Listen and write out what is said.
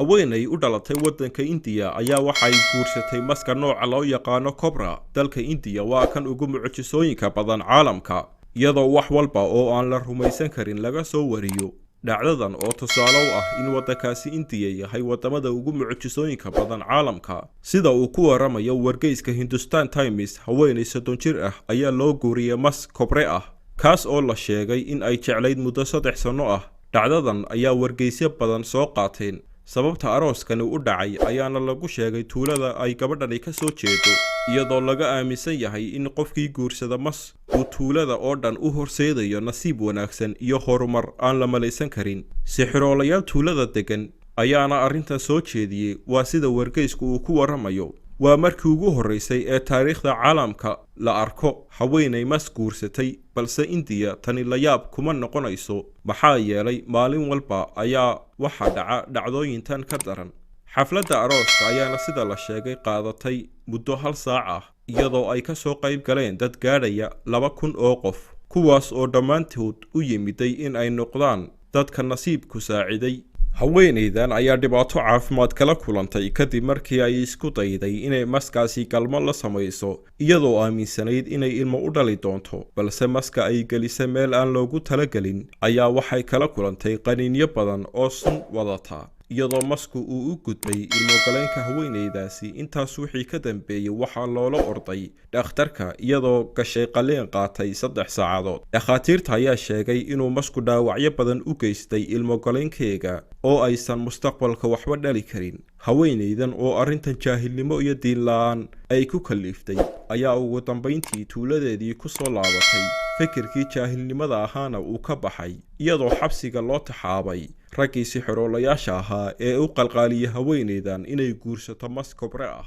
haweenay u dhalatay waddanka India ayaa waxay guursatay maska nooca loo yaqaano cobra. Dalka India waa kan ugu mucjisooyinka badan caalamka, iyadoo wax walba oo aan la rumaysan karin laga soo wariyo. dhacdadan oo tusaale u ah in waddankaasi India yahay wadamada ugu mucjisooyinka badan caalamka. Sida uu ku waramayo wargeyska Hindustan Times, haweenay 30 jir ah ayaa loo guuriyay mas cobre ah, kaas oo la sheegay in ay jeclayd muddo 3 sano ah. dhacdadan ayaa wargeysyo badan soo qaateen. sababta arooskani u dhacay ayaana lagu sheegay tuulada ay gabadhani ka soo jeedo, iyadoo laga aaminsan yahay in qofkii guursada mas uu tuulada oo dhan u horseedayo nasiib wanaagsan iyo horumar aan la malaysan karin. Sixiroolayaal tuulada degan ayaana arrintan soo jeediyey. waa sida wargeysku uu ku waramayo. waa markii ugu horeysay ee taariikhda caalamka la arko haweenay mas guursatay, balse India tani la yaab kuma noqonayso maxaa yeelay maalin walba ayaa waxa dhaca dhacdooyintan ka daran. xafladda arooska ayaana sida la sheegay qaadatay muddo 1 saac ah, iyadoo ay ka soo qayb galeen dad gaadhaya 2,000 oo qof, kuwaas oo dhammaantood u yimiday in ay noqdaan dadka nasiibku saaciday. haweenaydan ayaa dhibaato caafimaad kala kulantay kadib markii ay isku dayday inay maskaasi galmo la samayso, iyadoo aaminsanayd inay ilmo u dhali doonto, balse maska ay gelisay meel aan loogu talagelin ayaa waxay kala kulantay qaniinyo badan oo sun wadata, iyadoo masku uu u gudbay ilmo-galeenka haweenaydaasi. intaas wixii ka dambeeyey waxaa loola orday dhakhtarka, iyadoo gashay qalliin qaatay 3 saacadood. dhakhaatiirta ayaa sheegay inuu masku dhaawacyo badan u geystay ilmo-galeenkeega oo aysan mustaqbalka waxba dhali karin. haweenaydan oo arrintan jaahilnimo iyo diin la'aan ay ku kaliftay ayaa ugu dambayntii tuuladeedii ku soo laabatay. fikirkii jaahilnimada ahaana uu ka baxay, iyadoo xabsiga loo taxaabay raggii sixiroolayaasha ahaa ee u qalqaaliyay haweenaydan inay guursato mas cobre ah.